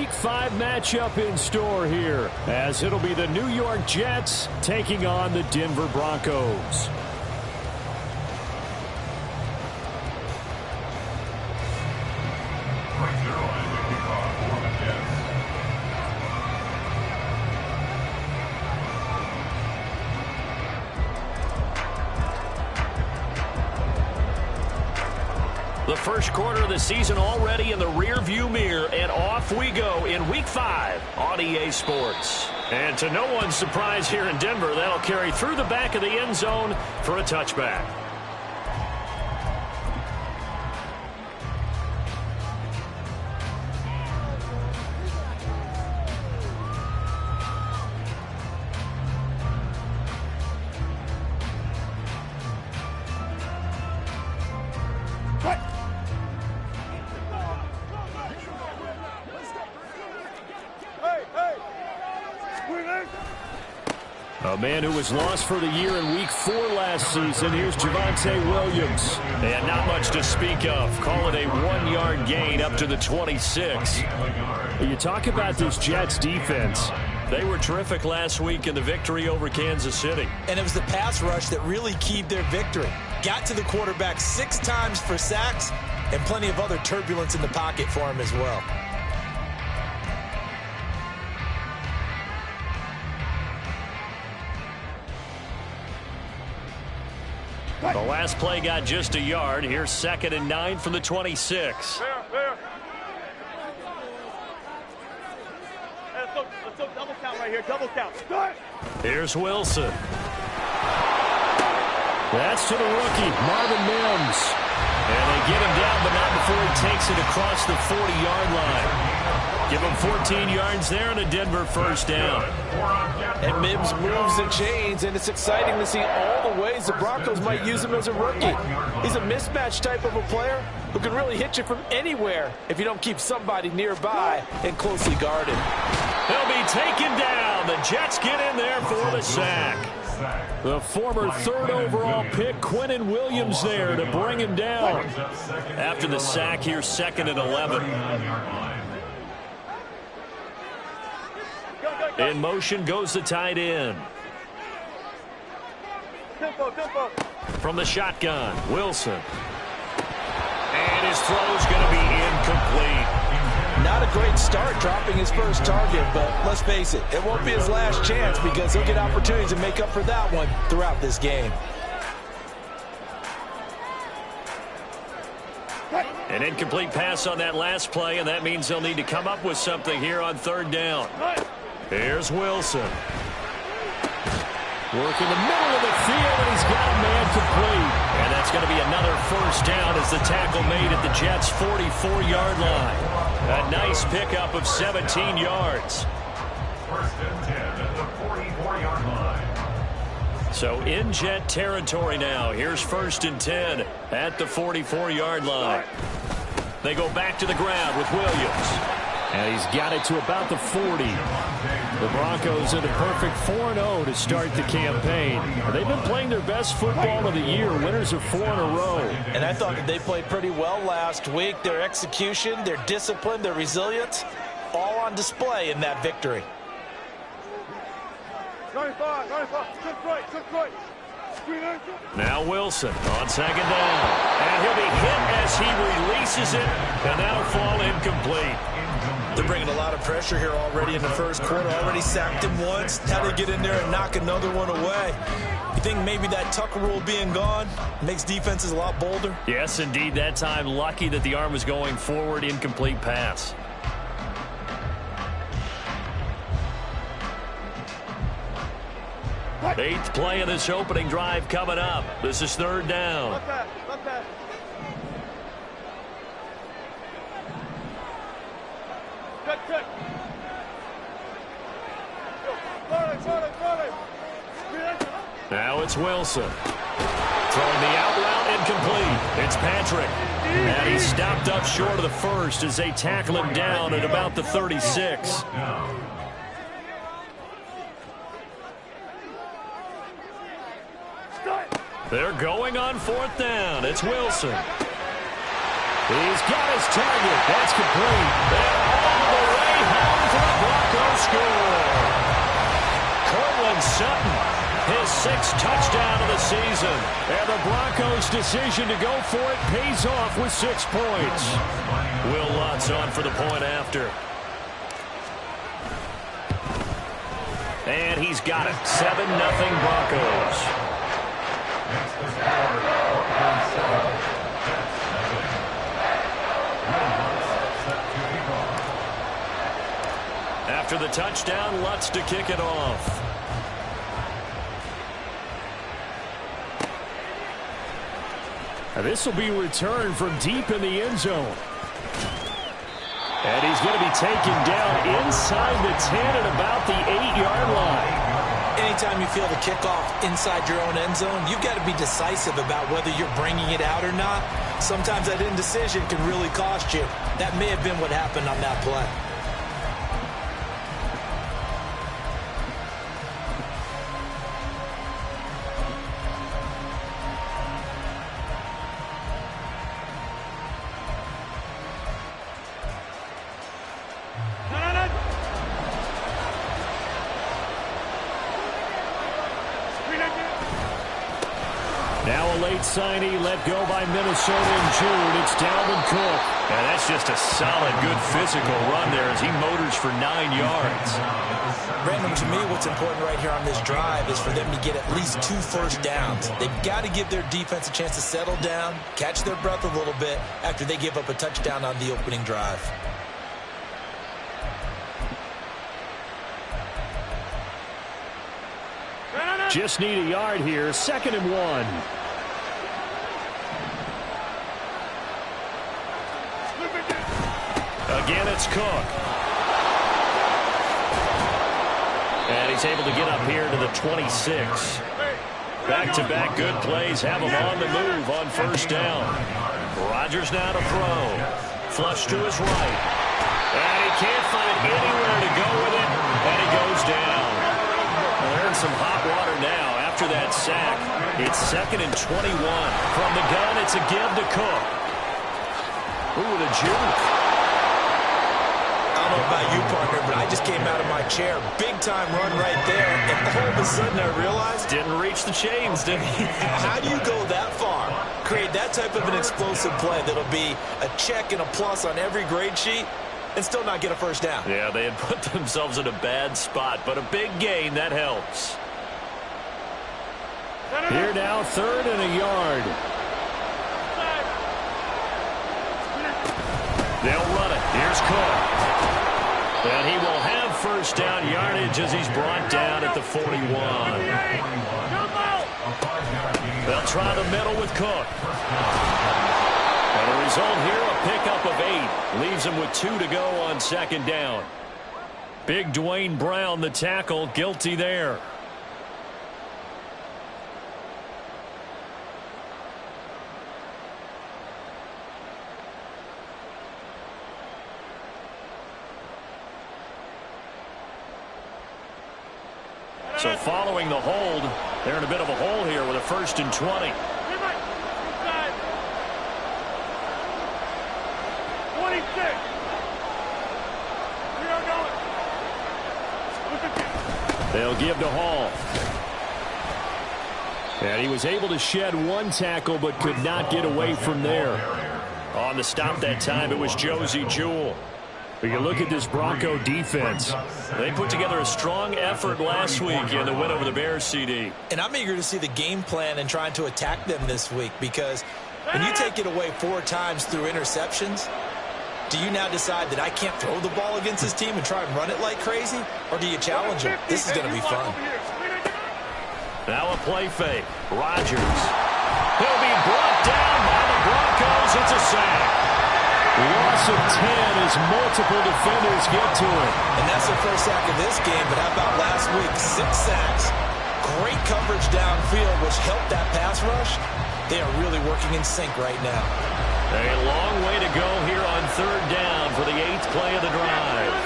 Week 5 matchup in store here, as it'll be the New York Jets taking on the Denver Broncos. The first quarter of the season already in the rear-view mirror, and off we go in Week 5 on EA Sports. And to no one's surprise here in Denver, that'll carry through the back of the end zone for a touchback. A man who was lost for the year in Week 4 last season. Here's Javonte Williams. And not much to speak of. Call it a 1-yard gain up to the 26. You talk about this Jets defense. They were terrific last week in the victory over Kansas City. And it was the pass rush that really keyed their victory. Got to the quarterback 6 times for sacks and plenty of other turbulence in the pocket for him as well. The last play got just a yard. Here's 2nd and 9 from the 26. There. Let's go double count right here. Double count. Start. Here's Wilson. That's to the rookie, Marvin Mims. And they get him down, but not before he takes it across the 40-yard line. Give him 14 yards there and a Denver first down. And Mims moves the chains, and it's exciting to see all the ways the Broncos might use him as a rookie. He's a mismatch type of a player who can really hit you from anywhere if you don't keep somebody nearby and closely guarded. He'll be taken down. The Jets get in there for the sack. The former 3rd overall pick, Quinnen Williams, there to bring him down. After the sack, here's 2nd and 11. In motion goes the tight end. Tempo. From the shotgun, Wilson. And his throw's going to be incomplete. Not a great start dropping his first target, but let's face it, it won't be his last chance because he'll get opportunities to make up for that one throughout this game. An incomplete pass on that last play, and that means they'll need to come up with something here on 3rd down. Here's Wilson. Working the middle of the field, and he's got a man complete. And that's going to be another first down as the tackle made at the Jets' 44-yard line. A nice pickup of 17 yards. 1st and 10 at the 44-yard line. So in Jet territory now. Here's 1st and 10 at the 44-yard line. They go back to the ground with Williams. And he's got it to about the 40. The Broncos in a perfect 4-0 to start the campaign. They've been playing their best football of the year. Winners of 4 in a row. And I thought that they played pretty well last week. Their execution, their discipline, their resilience, all on display in that victory. 95. Good right. Now Wilson on 2nd down. And he'll be hit as he releases it. And that'll fall incomplete. They're bringing a lot of pressure here already in the first quarter. Already sacked him once. Now they get in there and knock another one away. You think maybe that tuck rule being gone makes defenses a lot bolder? Yes, indeed. That time lucky that the arm was going forward. Incomplete pass. Eighth play of this opening drive coming up. This is 3rd down. Let that. Good. Now it's Wilson. Throwing the out route incomplete. It's Patrick. And he's stopped up short of the first as they tackle him down at about the 36. They're going on 4th down. It's Wilson. He's got his target. That's complete. They're all the way home. season. And the Broncos' decision to go for it pays off with 6 points. Will Lutz on for the point after. And he's got it. 7-0 Broncos. After the touchdown, Lutz to kick it off. And this will be returned from deep in the end zone. And he's going to be taken down inside the 10 at about the 8-yard line. Anytime you feel the kickoff inside your own end zone, you've got to be decisive about whether you're bringing it out or not. Sometimes that indecision can really cost you. That may have been what happened on that play. Now a late signee let go by Minnesota in June. It's Dalvin Cook. And that's just a solid, good physical run there as he motors for 9 yards. Brandon, to me, what's important right here on this drive is for them to get at least 2 first downs. They've got to give their defense a chance to settle down, catch their breath a little bit after they give up a touchdown on the opening drive. Just need a yard here. 2nd and 1. Again, it's Cook. And he's able to get up here to the 26. Back-to-back good plays have him on the move on first down. Rodgers now to throw. Flush to his right. And he can't find anywhere to go with it. And he goes down. They're in some hot water now after that sack. It's 2nd and 21. From the gun, it's a give to Cook. Ooh, the juke. I don't know about you, partner, but I just came out of my chair. Big-time run right there. And all of a sudden I realized... Didn't reach the chains, did he? How do you go that far? Create that type of an explosive play that'll be a check and a plus on every grade sheet and still not get a first down. Yeah, they had put themselves in a bad spot, but a big gain, that helps. Here now, 3rd and a yard. They'll run it. Here's Cook. And he will have first down yardage as he's brought down at the 41. They'll try the middle with Cook. And the result here, a pickup of 8. Leaves him with 2 to go on 2nd down. Big Dwayne Brown, the tackle, guilty there. So following the hold, they're in a bit of a hole here with a 1st and 20. They'll give to Hall. And he was able to shed 1 tackle but could not get away from there. On the stop that time, it was Josie Jewell. But you look at this Bronco defense. They put together a strong effort last week in the win over the Bears, CD. And I'm eager to see the game plan and trying to attack them this week, because when you take it away 4 times through interceptions, do you now decide that I can't throw the ball against this team and try and run it like crazy? Or do you challenge them? This is going to be fun. Now a play fake. Rodgers. He'll be brought down by the Broncos. It's a sack. Loss of 10 as multiple defenders get to it. And that's the first sack of this game, but how about last week? 6 sacks. Great coverage downfield, which helped that pass rush. They are really working in sync right now. A long way to go here on 3rd down for the 8th play of the drive.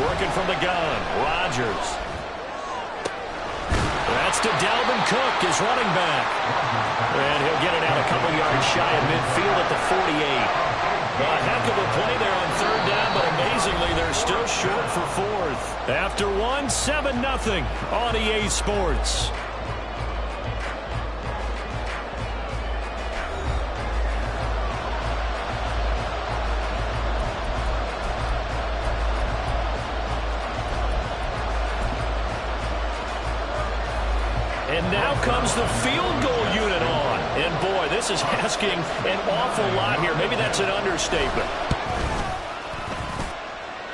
Working from the gun, Rodgers. That's to Dalvin Cook, his running back. And he'll get it out a couple yards shy of midfield at the 48. A heck of a play there on 3rd down, but Surprisingly, they're still short for fourth. After one, 7-0 on EA Sports. And now comes the field goal unit on. And boy, this is asking an awful lot here. Maybe that's an understatement.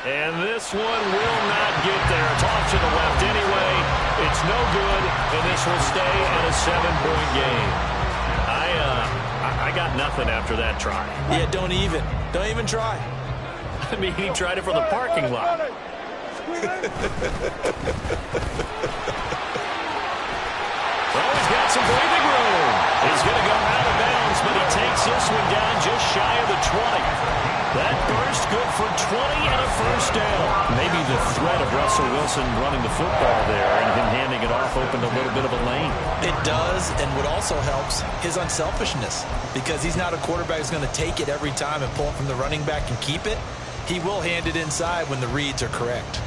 And this one will not get there. It's off to the left anyway. It's no good, and this will stay at a 7-point game. I got nothing after that try. Yeah, don't even try. I mean, he tried it from the parking lot. Well, he's got some breathing room. He's going to go out of bounds, but he takes this one down just shy of the 20. That burst good for 20 and a first down. Maybe the threat of Russell Wilson running the football there and him handing it off opened a little bit of a lane. It does, and what also helps, his unselfishness. Because he's not a quarterback who's going to take it every time and pull it from the running back and keep it. He will hand it inside when the reads are correct.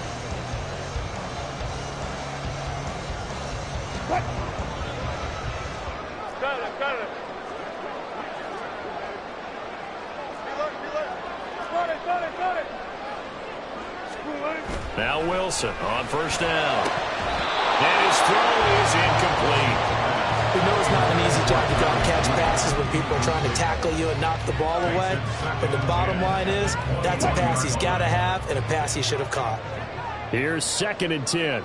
Now Wilson on first down. And his throw is incomplete. We know it's not an easy job to go and catch passes when people are trying to tackle you and knock the ball away. But the bottom line is, that's a pass he's got to have and a pass he should have caught. Here's 2nd and 10.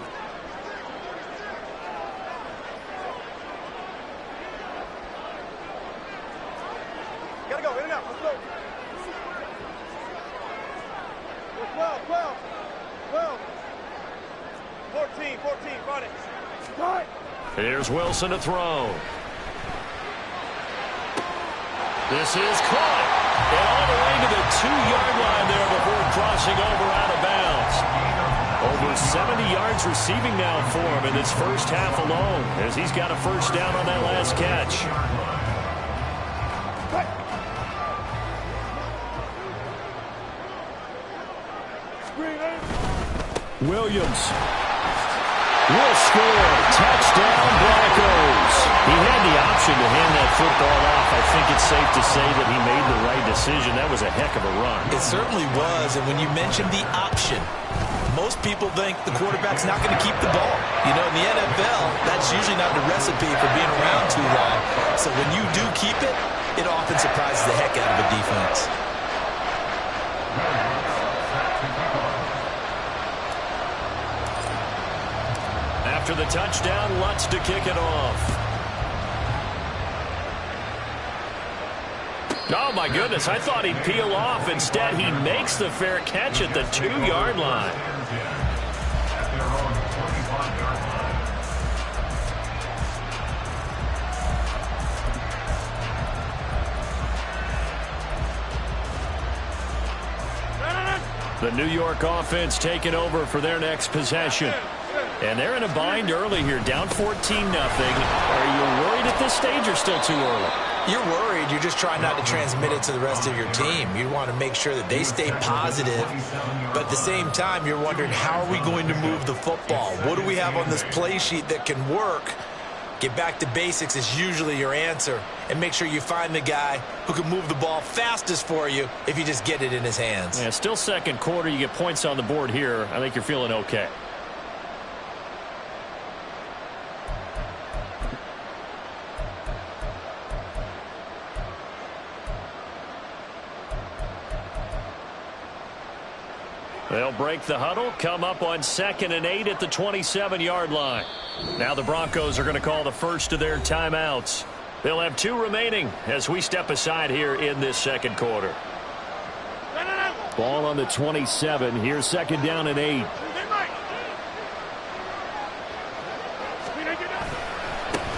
Gotta go, in and out, let's go. 12, 12, 12. 14, got it. Start. Here's Wilson to throw. This is caught. And all the way to the 2-yard line there before crossing over out of bounds. Over 70 yards receiving now for him in this first half alone, as he's got a first down on that last catch. Williams will score. Touchdown, Broncos. He had the option to hand that football off. I think it's safe to say that he made the right decision. That was a heck of a run. It certainly was, and when you mentioned the option, most people think the quarterback's not going to keep the ball. You know, in the NFL, that's usually not the recipe for being around too long. So when you do keep it, it often surprises the heck out of a defense. After the touchdown, Lutz to kick it off. Oh, my goodness. I thought he'd peel off. Instead, he makes the fair catch at the 2-yard line. The New York offense taking over for their next possession. And they're in a bind early here, down 14-0. Are you worried at this stage or still too early? You're worried. You're just trying not to transmit it to the rest of your team. You want to make sure that they stay positive. But at the same time, you're wondering, how are we going to move the football? What do we have on this play sheet that can work? Get back to basics is usually your answer. And make sure you find the guy who can move the ball fastest for you if you just get it in his hands. Yeah, still second quarter. You get points on the board here. I think you're feeling okay. They'll break the huddle, come up on 2nd and 8 at the 27-yard line. Now the Broncos are going to call the first of their timeouts. They'll have 2 remaining as we step aside here in this second quarter. Ball on the 27. Here's 2nd down and 8.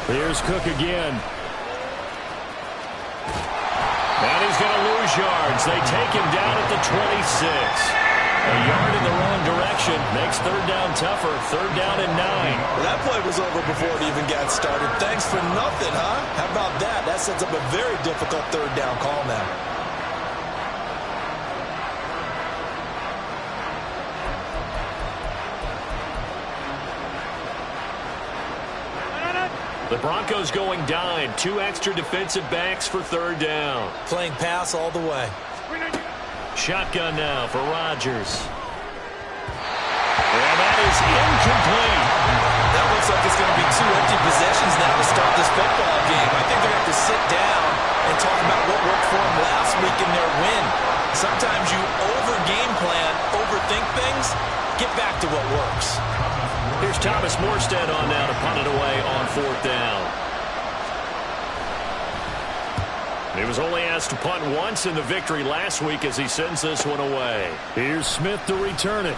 Here's Cook again. And he's going to lose yards. They take him down at the 26. A yard in the wrong direction makes 3rd down tougher. 3rd down and 9. Well, that play was over before it even got started. Thanks for nothing, huh? How about that? That sets up a very difficult 3rd down call now. The Broncos going dime. 2 extra defensive backs for third down. Playing pass all the way. Shotgun now for Rodgers. And that is incomplete. That looks like it's going to be 2 empty possessions now to start this football game. I think they're going to have to sit down and talk about what worked for them last week in their win. Sometimes you over-game plan, overthink things, get back to what works. Here's Thomas Morstead on now to punt it away on 4th down. He was only asked to punt once in the victory last week as he sends this one away. Here's Smith to return it.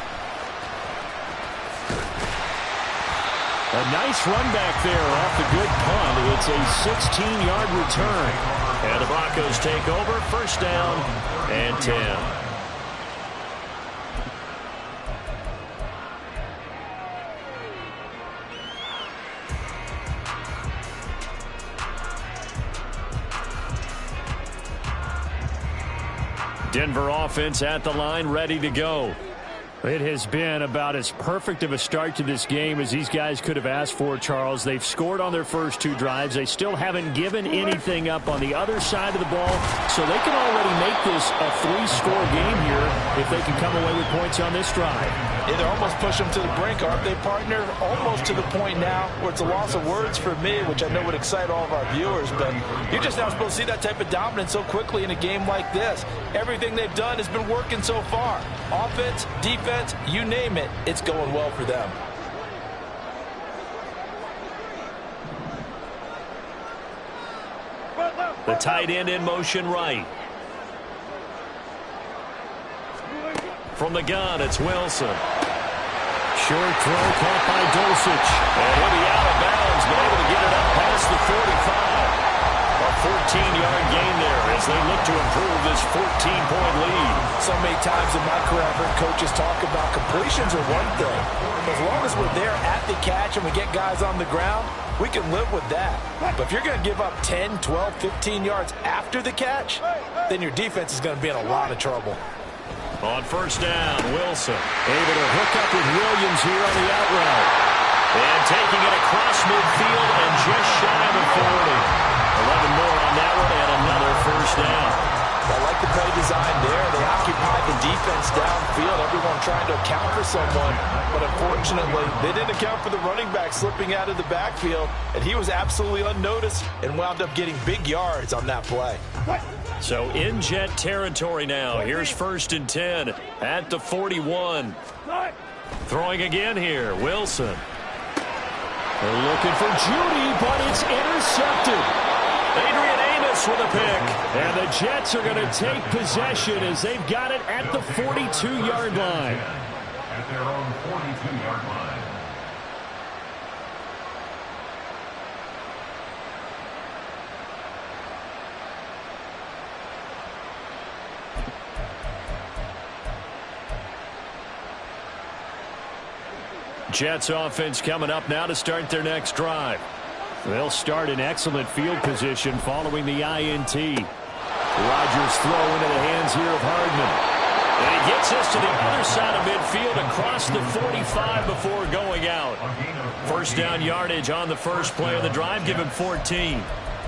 A nice run back there off the good punt. It's a 16-yard return. And the Broncos take over, 1st down and 10. Denver offense at the line, ready to go. It has been about as perfect of a start to this game as these guys could have asked for, Charles. They've scored on their first 2 drives. They still haven't given anything up on the other side of the ball, so they can already make this a 3-score game here if they can come away with points on this drive. Yeah, they're almost pushing them to the brink, aren't they, partner? Almost to the point now where it's a loss of words for me, which I know would excite all of our viewers, but you're just not supposed to see that type of dominance so quickly in a game like this. Everything they've done has been working so far. Offense, defense, you name it, it's going well for them. The tight end in motion right. From the gun, it's Wilson. Short throw caught by Dulcich. And he'll be out of bounds, but able to get it up past the 45. A 14-yard gain there as they look to improve this 14-point lead. So many times in my career, I've heard coaches talk about completions are one thing. As long as we're there at the catch and we get guys on the ground, we can live with that. But if you're going to give up 10, 12, 15 yards after the catch, then your defense is going to be in a lot of trouble. On 1st down, Wilson able to hook up with Williams here on the out route. And taking it across midfield and just shy of the 40. 11 more on that one and another 1st down. I like the play design there. They occupied the defense downfield, everyone trying to account for someone. But unfortunately, they didn't account for the running back slipping out of the backfield, and he was absolutely unnoticed and wound up getting big yards on that play. So in Jet territory now. Here's 1st and 10 at the 41. Throwing again here, Wilson. They're looking for Judy, but it's intercepted. Adrian Amos with a pick. And the Jets are going to take possession as they've got it at the 42-yard line. At their own 42-yard line. Jets offense coming up now to start their next drive. They'll start in excellent field position following the INT. Rodgers throw into the hands here of Hardman. And he gets us to the other side of midfield across the 45 before going out. 1st down yardage on the first play of the drive. Give him 14.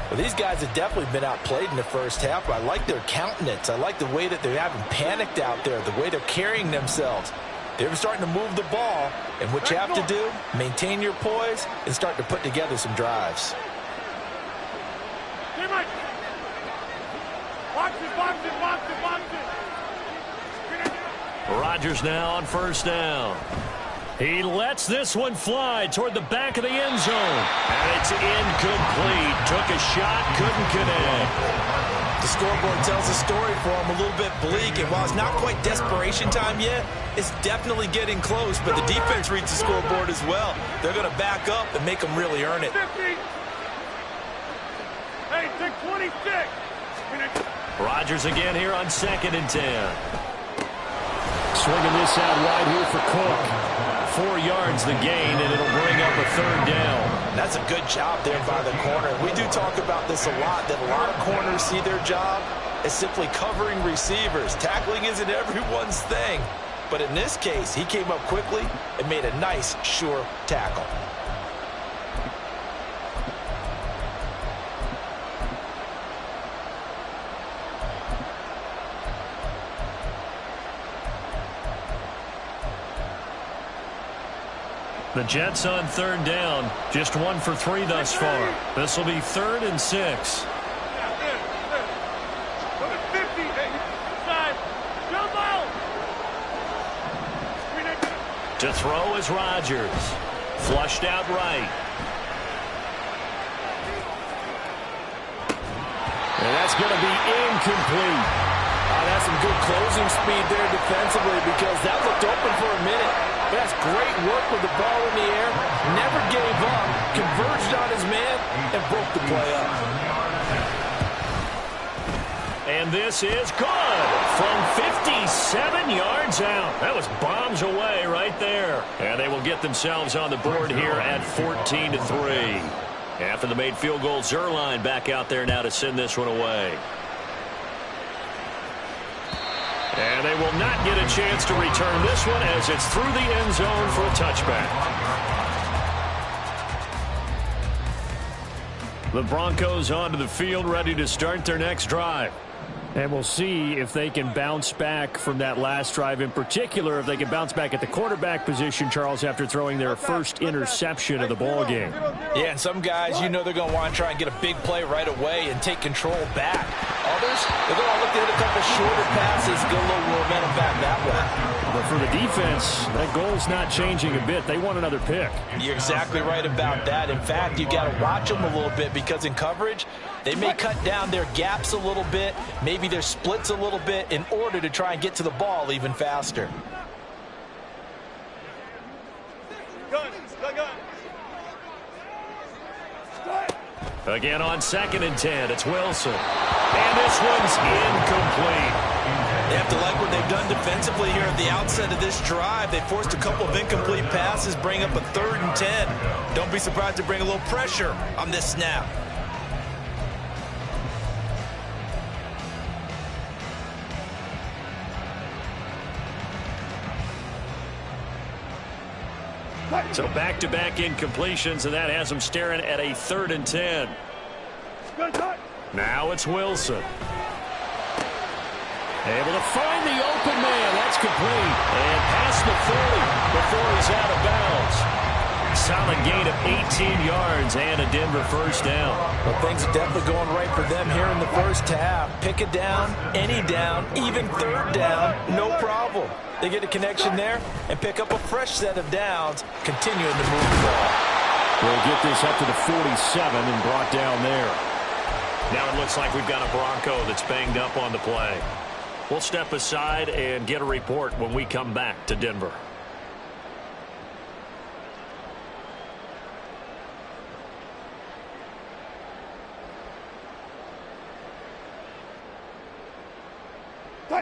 Well, these guys have definitely been outplayed in the first half, but I like their countenance. I like the way that they haven't panicked out there, the way they're carrying themselves. They're starting to move the ball, and what you have to do, maintain your poise and start to put together some drives. Rodgers now on 1st down. He lets this one fly toward the back of the end zone. And it's incomplete. Took a shot, couldn't connect. The scoreboard tells a story for him, a little bit bleak, and while it's not quite desperation time yet, it's definitely getting close, but the defense reads the scoreboard as well. They're going to back up and make them really earn it. 50. Hey, take 26. Rodgers again here on 2nd and 10. Swinging this out wide here for Cook. 4 yards the gain, and it'll bring up a 3rd down. That's a good job there by the corner. We do talk about this a lot, that a lot of corners see their job as simply covering receivers. Tackling isn't everyone's thing. But in this case, he came up quickly and made a nice, sure tackle. The Jets on 3rd down. Just 1 for 3 thus far. This will be 3rd and 6. To throw is Rodgers. Flushed out right. And that's going to be incomplete. That's some good closing speed there defensively because that looked open for a minute. But that's great work with the ball in the air. Never gave up. Converged on his man and broke the play up. And this is good from 57 yards out. That was bombs away right there. And they will get themselves on the board here at 14-3. After the made field goal, Zerline back out there now to send this one away. And they will not get a chance to return this one as it's through the end zone for a touchback. The Broncos onto the field ready to start their next drive. And we'll see if they can bounce back from that last drive, in particular if they can bounce back at the quarterback position, Charles, after throwing their first interception of the ball game. Yeah, and some guys, you know they're going to want to try and get a big play right away and take control back. Others, they're going to look to hit a couple shorter passes, get a little momentum back that way. But for the defense, that goal's not changing a bit. They want another pick. You're exactly right about that. In fact, you've got to watch them a little bit because in coverage, they may cut down their gaps a little bit, maybe their splits a little bit in order to try and get to the ball even faster. Again on 2nd and 10, it's Wilson. And this one's incomplete. They have to like what they've done defensively here at the outset of this drive. They forced a couple of incomplete passes, bring up a 3rd and 10. Don't be surprised to bring a little pressure on this snap. So back-to-back incompletions, and that has them staring at a 3rd and 10. Now it's Wilson. Able to find the open man. That's complete. And past the 40 before he's out of bounds. Solid gain of 18 yards and a Denver first down. Well, things are definitely going right for them here in the first half. Pick a down, any down, even 3rd down, no problem. They get a connection there and pick up a fresh set of downs, continuing to move the ball. We'll get this up to the 47 and brought down there. Now it looks like we've got a Bronco that's banged up on the play. We'll step aside and get a report when we come back to Denver.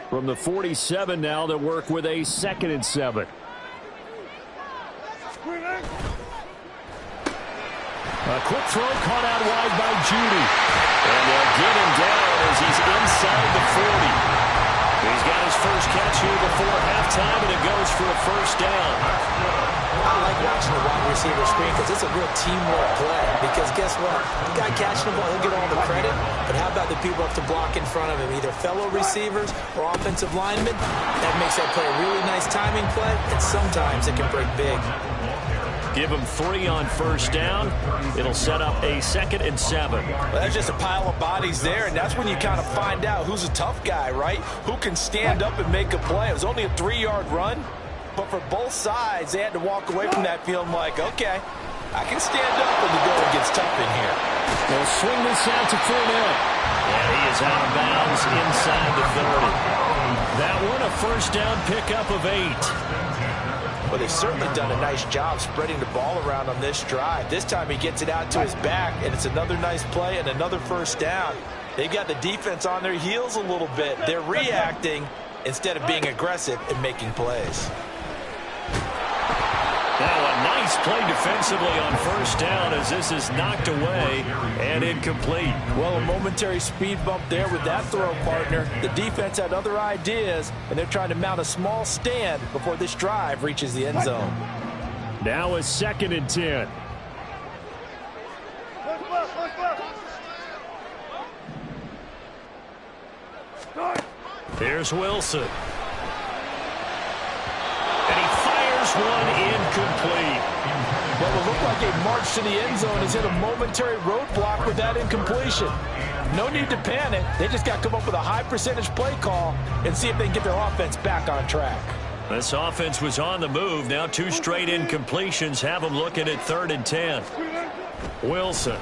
From the 47 now, they'll work with a 2nd and 7. A quick throw caught out wide by Judy. And they'll get him down as he's inside the 40. He's got his first catch here before halftime, and it goes for a first down. I like watching the wide receiver screen because it's a real teamwork play. Because guess what? The guy catching the ball, he'll get all the credit. But how about the people up to block in front of him, either fellow receivers or offensive linemen? That makes that play a really nice timing play, and sometimes it can break big. Give him 3 on first down. It'll set up a 2nd and 7. Well, that's just a pile of bodies there, and that's when you kind of find out who's a tough guy, right? Who can stand up and make a play. It was only a 3-yard run, but for both sides, they had to walk away from that feeling like, okay, I can stand up when the going gets tough in here. They'll swing this out to Fournette. And he is out of bounds inside the 30. That one a first down pickup of 8. Well, they've certainly done a nice job spreading the ball around on this drive. This time he gets it out to his back, and it's another nice play and another first down. They've got the defense on their heels a little bit. They're reacting instead of being aggressive and making plays. Now a nice play defensively on first down as this is knocked away and incomplete. Well, a momentary speed bump there with that throw, partner. The defense had other ideas, and they're trying to mount a small stand before this drive reaches the end zone. Now a 2nd and 10. Here's Wilson. And he fires one incomplete. What will look like a march to the end zone is hit a momentary roadblock with that incompletion. No need to panic. They just got to come up with a high percentage play call and see if they can get their offense back on track. This offense was on the move. Now 2 straight incompletions have them looking at 3rd and 10. Wilson.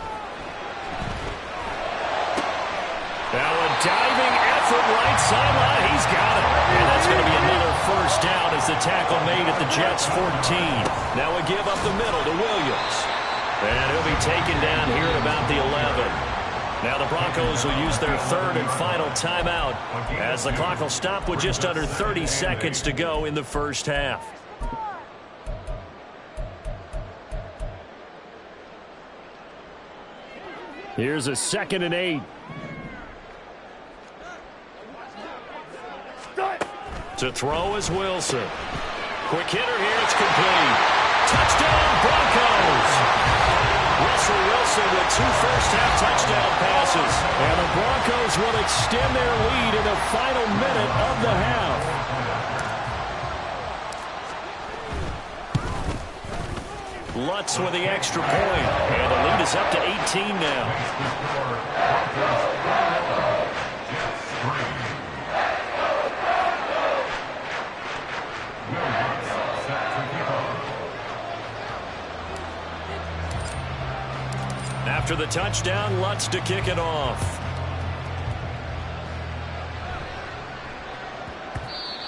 Now a diving effort right sideline. He's got it. And that's going to be another first down as the tackle made at the Jets' 14. Now a give up the middle to Williams. And he'll be taken down here at about the 11. Now the Broncos will use their 3rd and final timeout as the clock will stop with just under 30 seconds to go in the first half. Here's a 2nd and 8. To throw is Wilson. Quick hitter here. It's complete. Touchdown, Broncos. Russell Wilson with 2 first-half touchdown passes. And the Broncos will extend their lead in the final minute of the half. Lutz with the extra point. And the lead is up to 18 now. After the touchdown, Lutz to kick it off.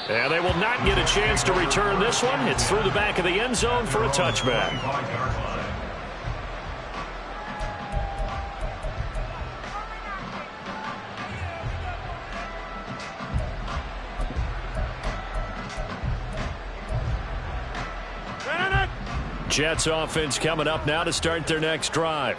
And they will not get a chance to return this one. It's through the back of the end zone for a touchback. Jets offense coming up now to start their next drive.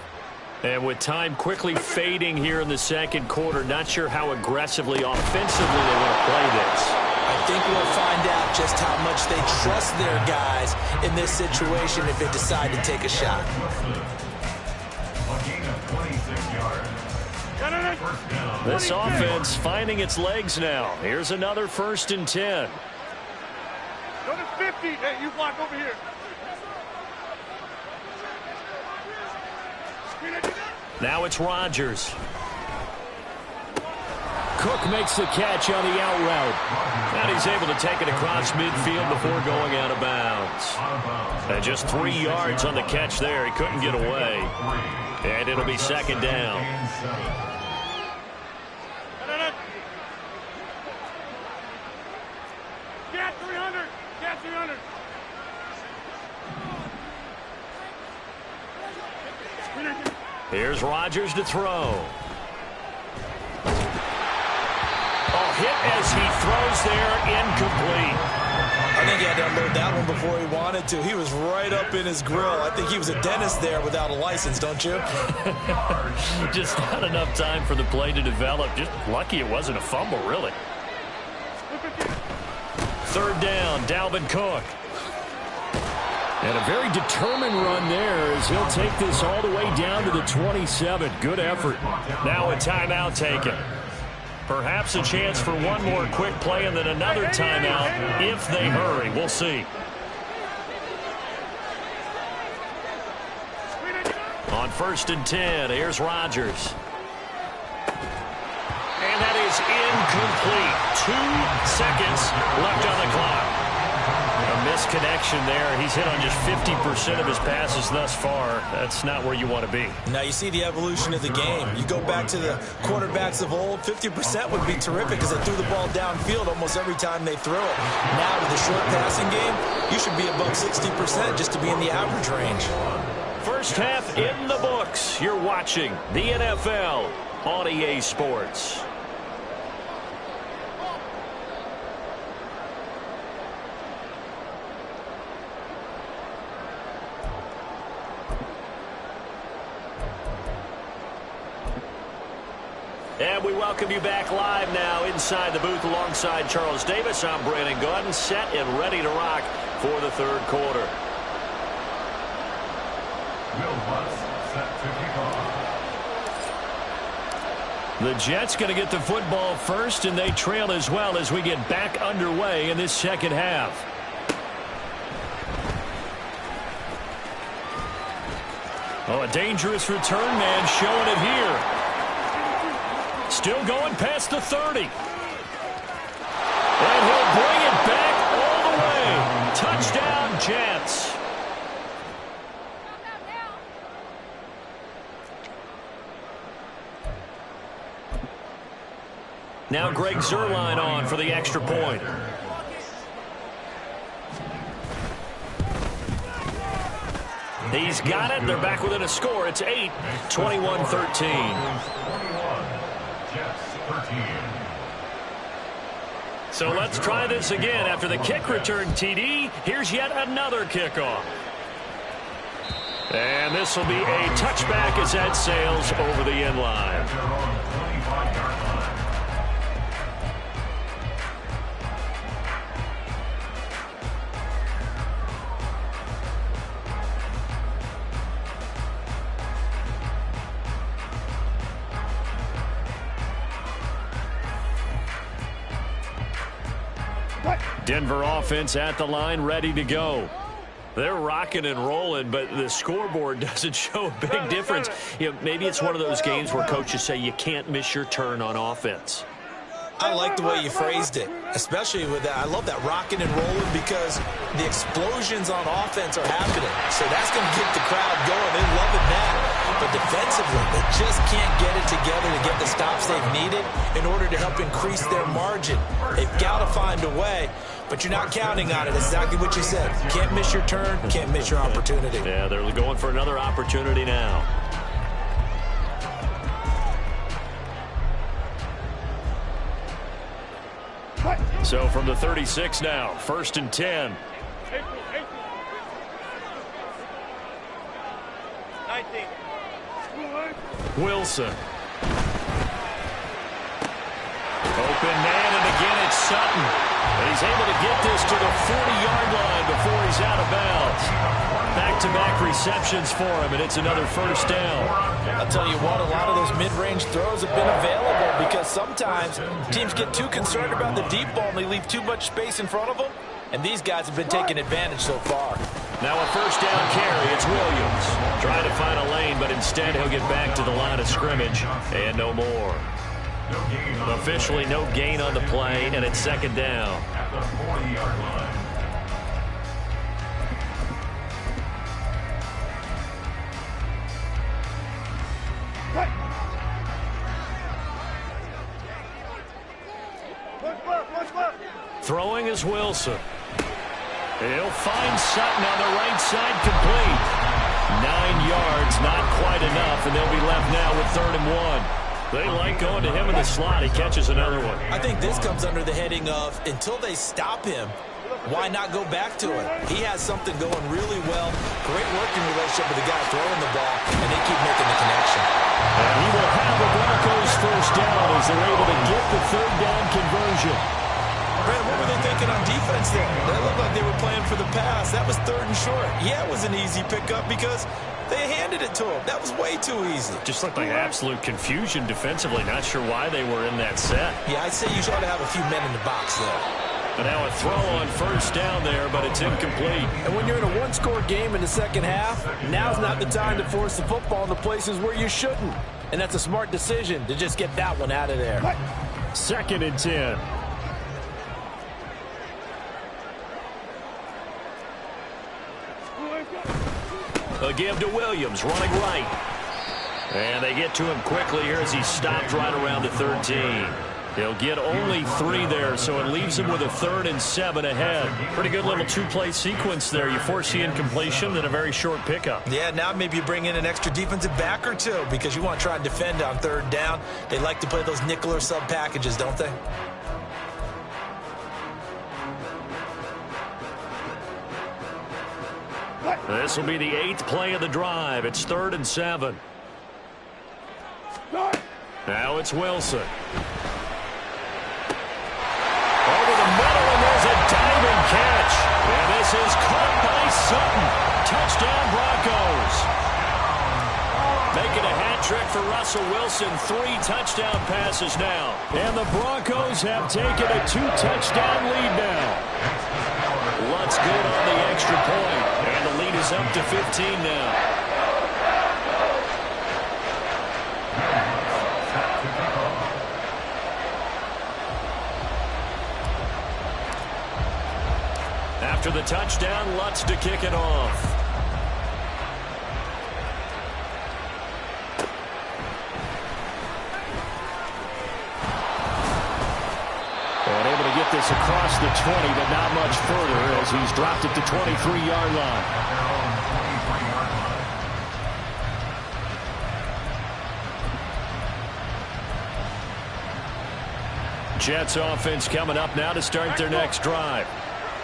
And with time quickly fading here in the second quarter, not sure how aggressively, offensively they want to play this. I think we'll find out just how much they trust their guys in this situation if they decide to take a shot. This offense finding its legs now. Here's another 1st and 10. Go to 50. Hey, you block over here. Now it's Rodgers. Cook makes the catch on the out route. And he's able to take it across midfield before going out of bounds. And just 3 yards on the catch there. He couldn't get away. And it'll be 2nd down. Get 300. Get 300. Here's Rodgers to throw. Hit as he throws there, incomplete. I think he had to unload that one before he wanted to. He was right up in his grill. I think he was a dentist there without a license, don't you? Just not enough time for the play to develop. Just lucky it wasn't a fumble, really. 3rd down, Dalvin Cook. And a very determined run there as he'll take this all the way down to the 27. Good effort. Now a timeout taken. Perhaps a chance for one more quick play and then another timeout if they hurry. We'll see. On 1st and 10, here's Rodgers. And that is incomplete. 2 seconds left on the clock. A misconnection there. He's hit on just 50% of his passes thus far. That's not where you want to be. Now you see the evolution of the game. You go back to the quarterbacks of old, 50% would be terrific because they threw the ball downfield almost every time they threw it. Now with the short passing game, you should be above 60% just to be in the average range. First half in the books. You're watching the NFL on EA Sports. And we welcome you back live now inside the booth alongside Charles Davis. I'm Brandon Gordon, set and ready to rock for the 3rd quarter. The Jets going to get the football first, and they trail as well as we get back underway in this second half. Oh, a dangerous return man showing it here. Still going past the 30. And he'll bring it back all the way. Touchdown, Jets. Now Greg Zuerlein on for the extra point. He's got it. They're back within a score. It's 8, 21-13. So let's try this again. After the kick return TD, here's yet another kickoff. And this will be a touchback as that sails over the end line. Denver offense at the line, ready to go. They're rocking and rolling, but the scoreboard doesn't show a big difference. You know, maybe it's one of those games where coaches say you can't miss your turn on offense. I like the way you phrased it, especially with that. I love that rocking and rolling because the explosions on offense are happening. So that's going to get the crowd going. They're loving that. But defensively, they just can't get it together to get the stops they've needed in order to help increase their margin. They've got to find a way, but you're not counting on it. Exactly what you said. Can't miss your turn, can't miss your opportunity. Yeah, they're going for another opportunity now. So from the 36 now, 1st and 10. 19. Wilson. Open man, and again it's Sutton. And he's able to get this to the 40-yard line before he's out of bounds. Back-to-back receptions for him, and it's another first down. I'll tell you what, a lot of those mid-range throws have been available because sometimes teams get too concerned about the deep ball and they leave too much space in front of them, and these guys have been taking advantage so far. Now a first down carry. It's Williams. Trying to find a lane, but instead he'll get back to the line of scrimmage, and no more. Officially no gain on the play, and it's 2nd down. At the 40-yard line. Throwing is Wilson. He'll find Sutton on the right side, complete. 9 yards, not quite enough, and they'll be left now with 3rd and 1. They like going to him in the slot. He catches another one. I think this comes under the heading of until they stop him, why not go back to it? He has something going really well. Great working relationship with the guy throwing the ball, and they keep making the connection. And he will have the Broncos first down as they're able to get the 3rd down conversion. Brad, what were they thinking on defense there? That looked like they were playing for the pass. That was 3rd and short. Yeah, it was an easy pickup because they handed it to him. That was way too easy. Just looked like absolute confusion defensively. Not sure why they were in that set. Yeah, I'd say you ought to have a few men in the box there. And now a throw on first down there, but it's incomplete. And when you're in a one-score game in the second half, now's not the time to force the football in the places where you shouldn't. And that's a smart decision to just get that one out of there. 2nd and 10. A give to Williams, running right. And they get to him quickly here as he stopped right around the 13. He'll get only 3 there, so it leaves him with a 3rd and 7 ahead. Pretty good little 2-play sequence there. You force the incompletion and a very short pickup. Yeah, now maybe you bring in an extra defensive back or two because you want to try and defend on 3rd down. They like to play those nickel or sub packages, don't they? This will be the 8th play of the drive. It's 3rd and 7. Now it's Wilson. Over the middle, and there's a diving catch. And this is caught by Sutton. Touchdown, Broncos. Making a hat trick for Russell Wilson. 3 touchdown passes now. And the Broncos have taken a 2-touchdown lead now. Lutz good on the extra point. And the lead is up to 15 now. After the touchdown, Lutz to kick it off. And able to get this across the 20, but not much further as he's dropped it to 23-yard line. Jets offense coming up now to start their next drive.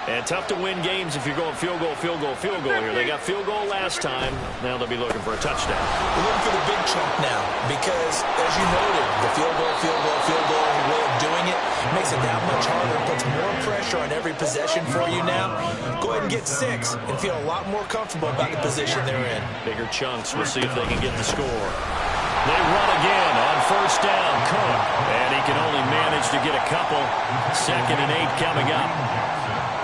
And tough to win games if you're going field goal here. They got field goal last time. Now they'll be looking for a touchdown. We're looking for the big chunk now because, as you noted, the field goal way of doing it makes it that much harder. It puts more pressure on every possession for you now. Go ahead and get 6 and feel a lot more comfortable about the position they're in. Bigger chunks. We'll see if they can get the score. They run again on first down. Cook. And he can only manage to get a couple. 2nd and 8 coming up.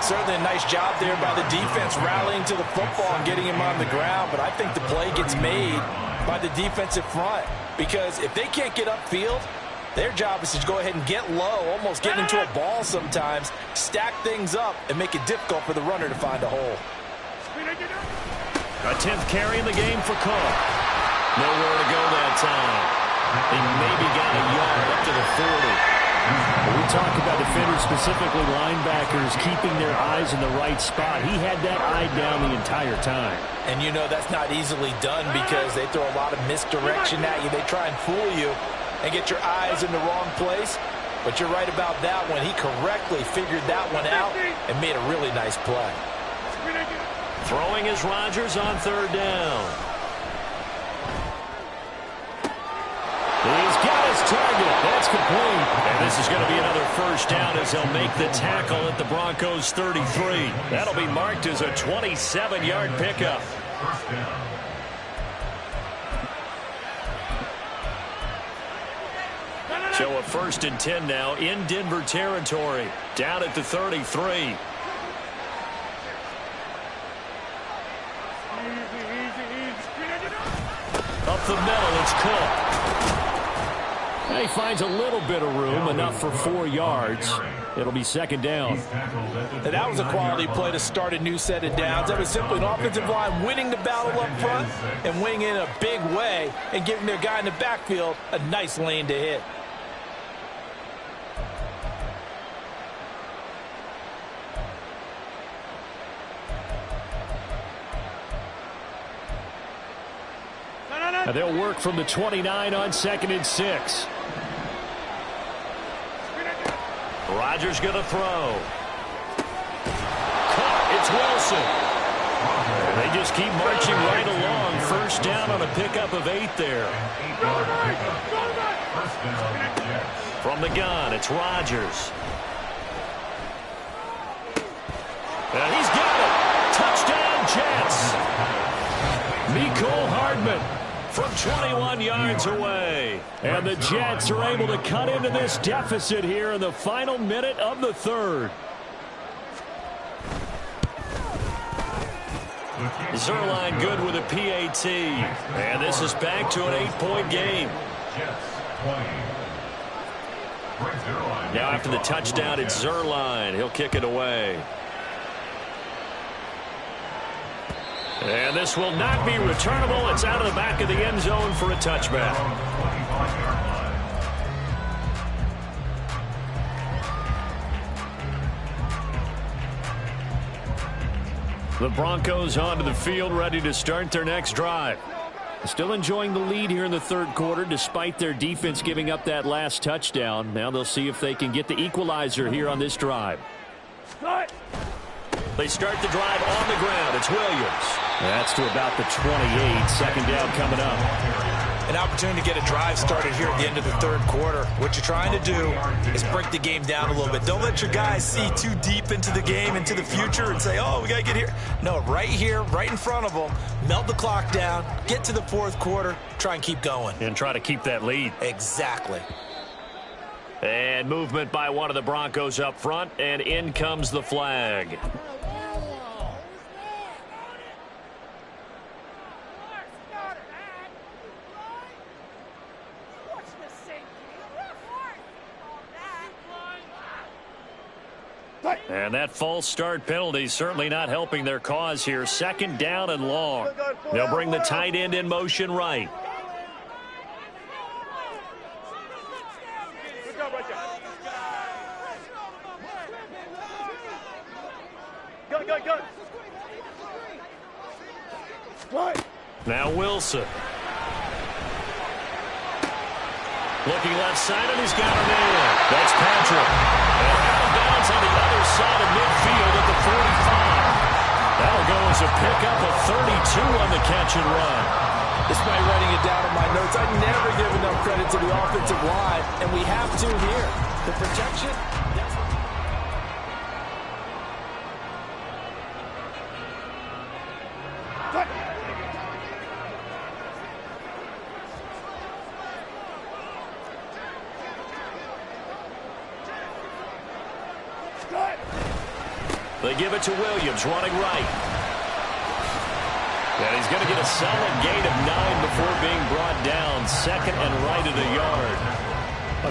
Certainly a nice job there by the defense rallying to the football and getting him on the ground. But I think the play gets made by the defensive front because if they can't get upfield, their job is to go ahead and get low, almost get into a ball sometimes, stack things up, and make it difficult for the runner to find a hole. A 10th carry in the game for Cook. Nowhere to go that time. He maybe got a yard up to the 40. We talk about defenders, specifically linebackers, keeping their eyes in the right spot. He had that eye down the entire time. And you know that's not easily done because they throw a lot of misdirection at you. They try and fool you and get your eyes in the wrong place. But you're right about that one. He correctly figured that one out and made a really nice play. Throwing is Rodgers on 3rd down. He's got his target. That's complete. And this is going to be another first down as he'll make the tackle at the Broncos' 33. That'll be marked as a 27-yard pickup. So a 1st and 10 now in Denver territory. Down at the 33. Up the middle, it's Cook. He finds a little bit of room, enough for 4 yards. It'll be 2nd down. And that was a quality play to start a new set of downs. That was simply an offensive line winning the battle up front and winning in a big way and giving their guy in the backfield a nice lane to hit. And they'll work from the 29 on 2nd and 6. Rodgers going to throw. Caught. It's Wilson. And they just keep marching right along. 1st down on a pickup of 8 there. From the gun, it's Rodgers. And he's got it. Touchdown, Jets. Mecole Hardman from 21 yards away. And the Jets are able to cut into this deficit here in the final minute of the 3rd. Zerline good with a PAT. And this is back to an 8-point game. Now after the touchdown, it's Zerline. He'll kick it away. And this will not be returnable. It's out of the back of the end zone for a touchback. The Broncos onto the field, ready to start their next drive. Still enjoying the lead here in the 3rd quarter, despite their defense giving up that last touchdown. Now they'll see if they can get the equalizer here on this drive. They start the drive on the ground. It's Williams. That's to about the 28. 2nd down coming up. An opportunity to get a drive started here at the end of the 3rd quarter. What you're trying to do is break the game down a little bit. Don't let your guys see too deep into the game, into the future, and say, oh, we got to get here. No, right here, right in front of them, melt the clock down, get to the 4th quarter, try and keep going. And try to keep that lead. Exactly. And movement by one of the Broncos up front, and in comes the flag. And that false start penalty is certainly not helping their cause here. Second down and long. They'll bring the tight end in motion right. Good job right there. Gun. Right. Now Wilson. Looking left side, and he's got him in. That's Patrick. And out of bounds on the other side of midfield at the 45. That'll go as a pickup of 32 on the catch and run. Despite writing it down in my notes, I never give enough credit to the offensive line, and we have to here. The protection. They give it to Williams, running right. And he's going to get a solid gain of 9 before being brought down. Second and right at a yard.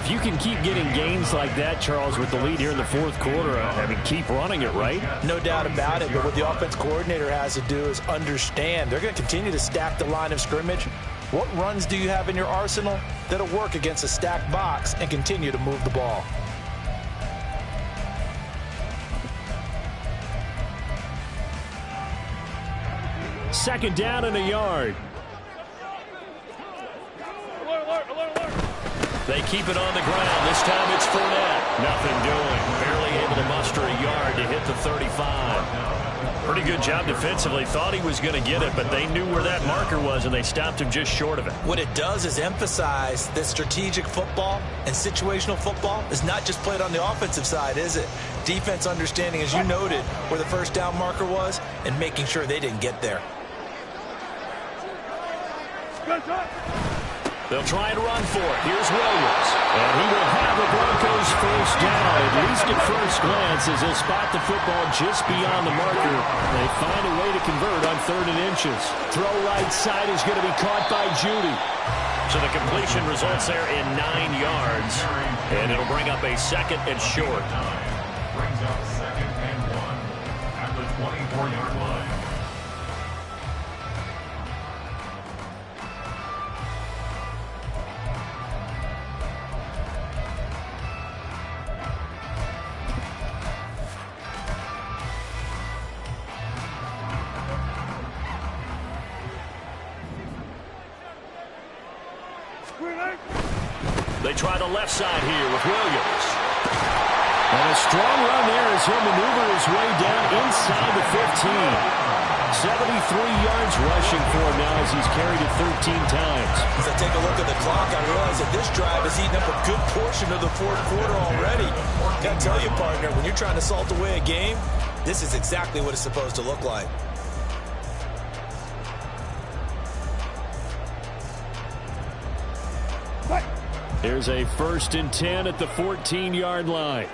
If you can keep getting gains like that, Charles, with the lead here in the fourth quarter, I mean, keep running it, right? No doubt about it, but what the offense coordinator has to do is understand. They're going to continue to stack the line of scrimmage. What runs do you have in your arsenal that'll work against a stacked box and continue to move the ball? Second down and a yard. Alert. They keep it on the ground. This time it's Fournette. Nothing doing. Barely able to muster a yard to hit the 35. Pretty good job defensively. Thought he was going to get it, but they knew where that marker was, and they stopped him just short of it. What it does is emphasize that strategic football and situational football is not just played on the offensive side, is it? Defense understanding, as you noted, where the first down marker was and making sure they didn't get there. They'll try and run for it. Here's Williams. And he will have the Broncos first down, at least at first glance, as they'll spot the football just beyond the marker. They find a way to convert on 3rd and inches. Throw right side is going to be caught by Judy. So the completion results there in 9 yards. And it'll bring up a second and short. Brings up 2nd and 1 at the 24-yard line. They try the left side here with Williams. And a strong run there as he'll maneuver his way down inside the 15. 73 yards rushing for him now as he's carried it 13 times. As I take a look at the clock, I realize that this drive has eaten up a good portion of the fourth quarter already. Got to tell you, partner, when you're trying to salt away a game, this is exactly what it's supposed to look like. Here's a 1st and 10 at the 14-yard line.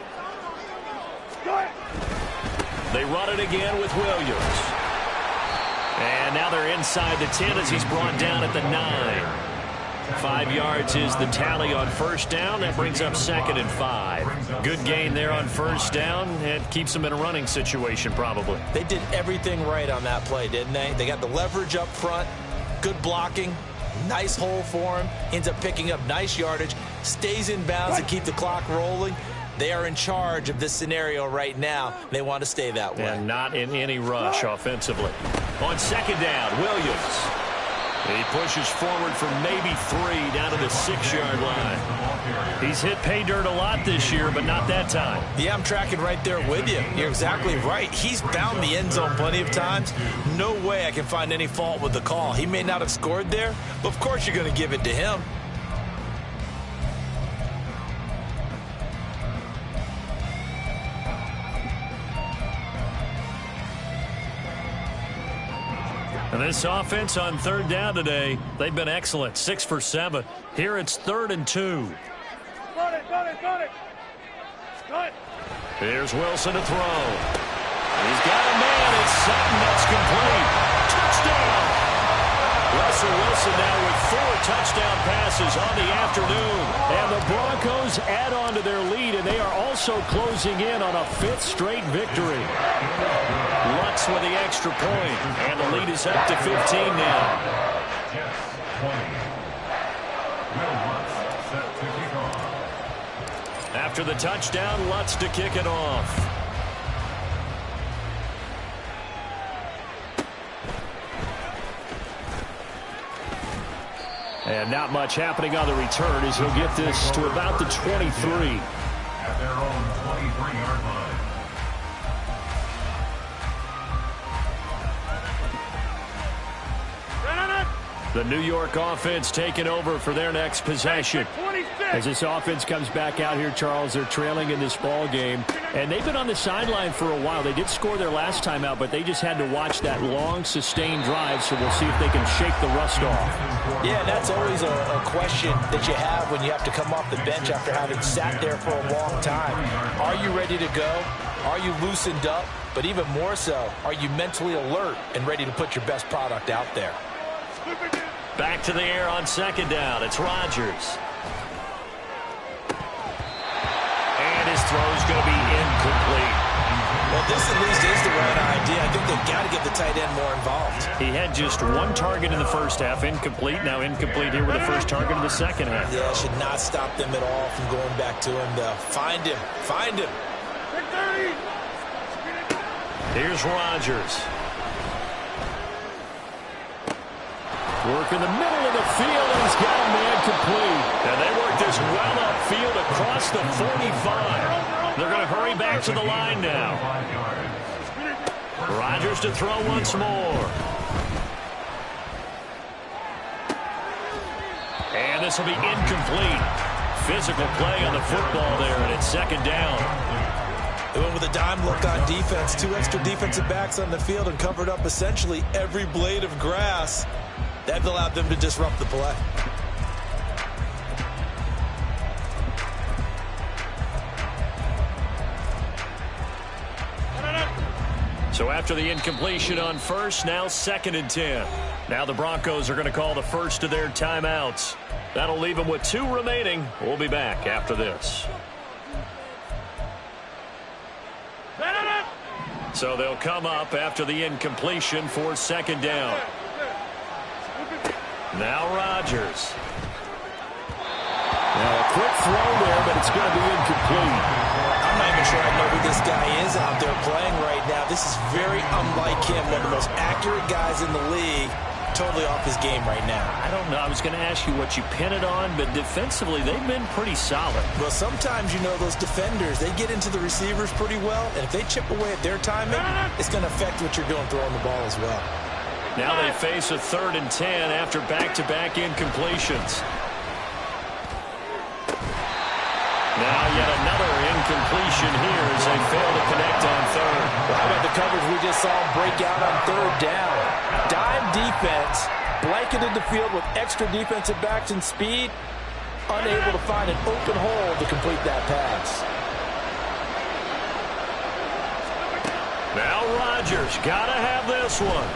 They run it again with Williams. And now they're inside the 10 as he's brought down at the 9. 5 yards is the tally on first down. That brings up 2nd and 5. Good gain there on first down. It keeps them in a running situation probably. They did everything right on that play, didn't they? They got the leverage up front, good blocking, nice hole for him, ends up picking up nice yardage, stays in bounds to keep the clock rolling. They are in charge of this scenario right now. They want to stay that way. And not in any rush offensively. On second down, Williams. He pushes forward for maybe 3 down to the 6-yard line. He's hit pay dirt a lot this year, but not that time. Yeah, I'm tracking right there with you. You're exactly right. He's found the end zone plenty of times. No way I can find any fault with the call. He may not have scored there, but of course you're going to give it to him. And this offense on 3rd down today, they've been excellent. 6 for 7. Here it's 3rd and 2. Got it. Here's Wilson to throw. He's got a man. It's Sutton. That's complete. Touchdown. Russell Wilson now with 4 touchdown passes on the afternoon. And the Broncos add on to their lead, and they are also closing in on a 5th straight victory. Lutz with the extra point, and the lead is up to 15 now. Jets 20. Will Lutz set to kick off. After the touchdown, Lutz to kick it off. And not much happening on the return as he'll get this to about the 23. At their own 23-yard line. The New York offense taking over for their next possession. As this offense comes back out here, Charles, they're trailing in this ball game. And they've been on the sideline for a while. They did score their last time out, but they just had to watch that long, sustained drive, so we'll see if they can shake the rust off. Yeah, and that's always a question that you have when you have to come off the bench after having sat there for a long time. Are you ready to go? Are you loosened up? But even more so, are you mentally alert and ready to put your best product out there? Back to the air on second down. It's Rodgers. And his throw's going to be incomplete. Well, this at least is the right idea. I think they've got to get the tight end more involved. He had just 1 target in the first half, incomplete. Now incomplete here with the first target in the second half. Yeah, should not stop them at all from going back to him, though. Find him. Find him. Here's Rodgers. Work in the middle of the field, and he's got a man complete. And they work this well upfield across the 45. They're going to hurry back to the line now. Rodgers to throw once more. And this will be incomplete. Physical play on the football there, and it's second down. They went with a dime look on defense. 2 extra defensive backs on the field and covered up essentially every blade of grass. That allowed them to disrupt the play. So after the incompletion on first, now 2nd and 10. Now the Broncos are going to call the first of their timeouts. That'll leave them with 2 remaining. We'll be back after this. So they'll come up after the incompletion for second down. Now Rodgers. Now a quick throw there, but it's going to be incomplete. I'm not even sure I know who this guy is out there playing right now. This is very unlike him. One of the most accurate guys in the league. Totally off his game right now. I don't know. I was going to ask you what you pin it on, but defensively they've been pretty solid. Well, sometimes, you know, those defenders, they get into the receivers pretty well, and if they chip away at their timing, it's going to affect what you're doing throwing the ball as well. Now they face a 3rd and 10 after back-to-back incompletions. Now yet another incompletion here as they fail to connect on 3rd. Well, how about the coverage we just saw him break out on 3rd down? Dime defense, blanketed the field with extra defensive backs and speed, unable to find an open hole to complete that pass. Now Rodgers, gotta have this one.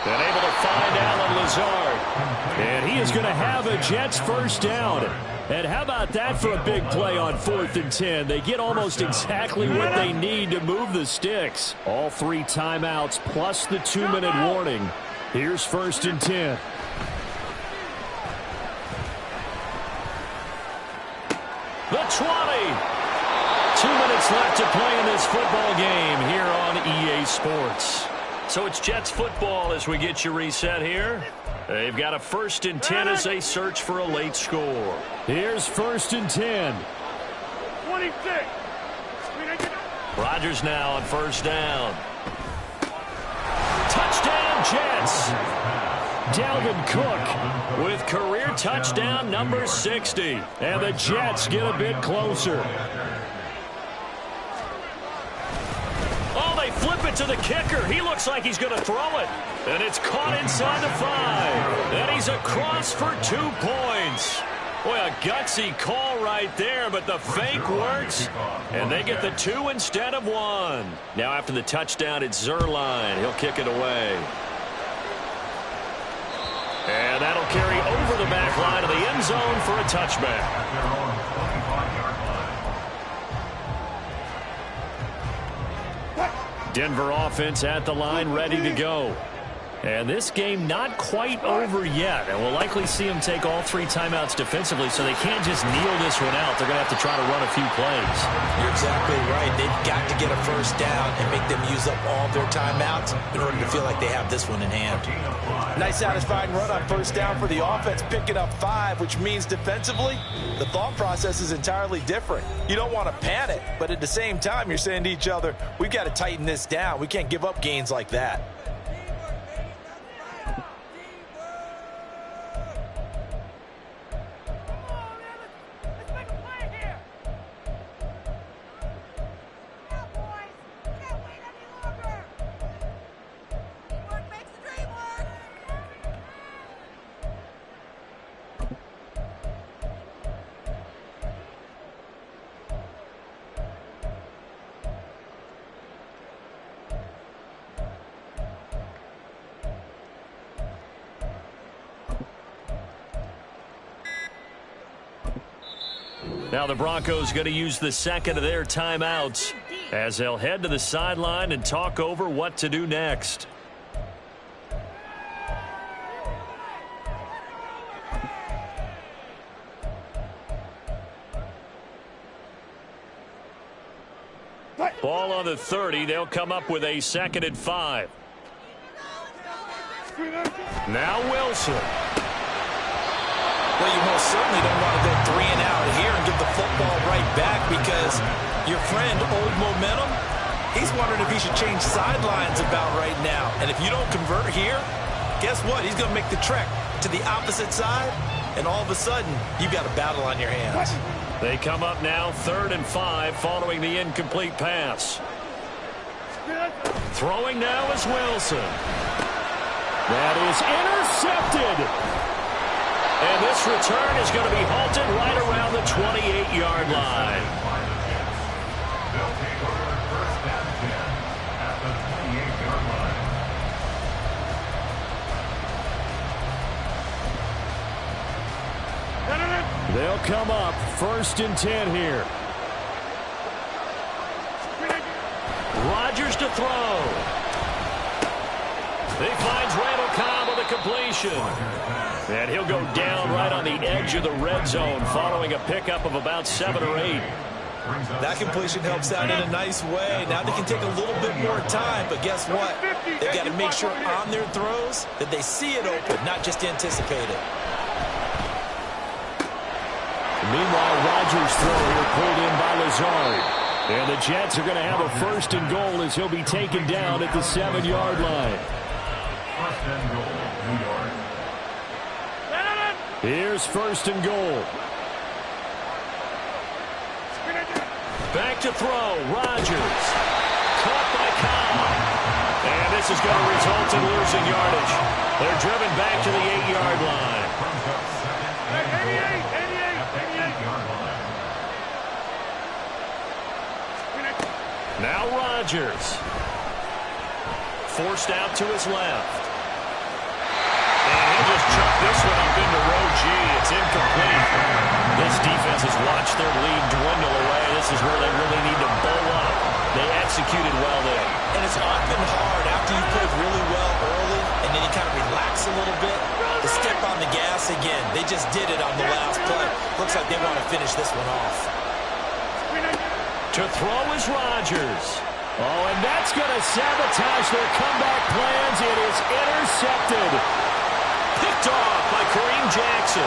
And able to find Allen Lazard. And he is going to have a Jets first down. And how about that for a big play on 4th and 10? They get almost exactly what they need to move the sticks. All 3 timeouts plus the 2-minute warning. Here's 1st and 10. The 20. 2 minutes left to play in this football game here on EA Sports. So it's Jets football as we get you reset here. They've got a 1st and 10 as they search for a late score. Here's 1st and 10. 26. Rodgers now on 1st down. Touchdown Jets. Dalvin Cook with career touchdown number 60. And the Jets get a bit closer. Oh, they flip it to the kicker. He looks like he's going to throw it. And it's caught inside the 5. And he's across for 2 points. Boy, a gutsy call right there, but the fake works. And they get the 2 instead of 1. Now after the touchdown, it's Zerline. He'll kick it away. And that'll carry over the back line of the end zone for a touchback. Denver offense at the line, ready to go. And this game not quite over yet. And we'll likely see them take all 3 timeouts defensively, so they can't just kneel this one out. They're going to have to try to run a few plays. You're exactly right. They've got to get a first down and make them use up all their timeouts in order to feel like they have this one in hand. Nice satisfying run on first down for the offense, picking up 5, which means defensively, the thought process is entirely different. You don't want to panic, but at the same time, you're saying to each other, we've got to tighten this down. We can't give up gains like that. Now the Broncos going to use the second of their timeouts as they'll head to the sideline and talk over what to do next. Ball on the 30. They'll come up with a 2nd and 5. Now Wilson. Well, you most certainly don't want to go 3 and out here and get the football right back, because your friend, Old Momentum, he's wondering if he should change sidelines about right now. And if you don't convert here, guess what? He's going to make the trek to the opposite side, and all of a sudden, you've got a battle on your hands. They come up now 3rd and 5 following the incomplete pass. Throwing now is Wilson. That is intercepted. And this return is going to be halted right around the 28-yard line. They'll take over first and 10 at the 28-yard line. They'll come up 1st and 10 here. Rodgers to throw. He finds Randall Cobb with a completion. And he'll go down right on the edge of the red zone following a pickup of about 7 or 8. That completion helps out in a nice way. Now they can take a little bit more time, but guess what? They've got to make sure on their throws that they see it open, not just anticipate it. Meanwhile, Rodgers' throw here pulled in by Lazard. And the Jets are going to have a 1st and goal as he'll be taken down at the 7-yard line. 1st and goal, New York. Here's 1st and goal. Back to throw. Rodgers. Caught by Cobb. And this is going to result in losing yardage. They're driven back to the 8-yard line. 88. Now Rodgers. Forced out to his left. And he'll just chuck this one up into row G. It's incomplete. This defense has watched their lead dwindle away. This is where they really need to bow up. They executed well there. And it's often hard after you played really well early and then you kind of relax a little bit to step on the gas again. They just did it on the last play. Looks like they want to finish this one off. To throw is Rodgers. Oh, and that's going to sabotage their comeback plans. It is intercepted. Picked off by Kareem Jackson.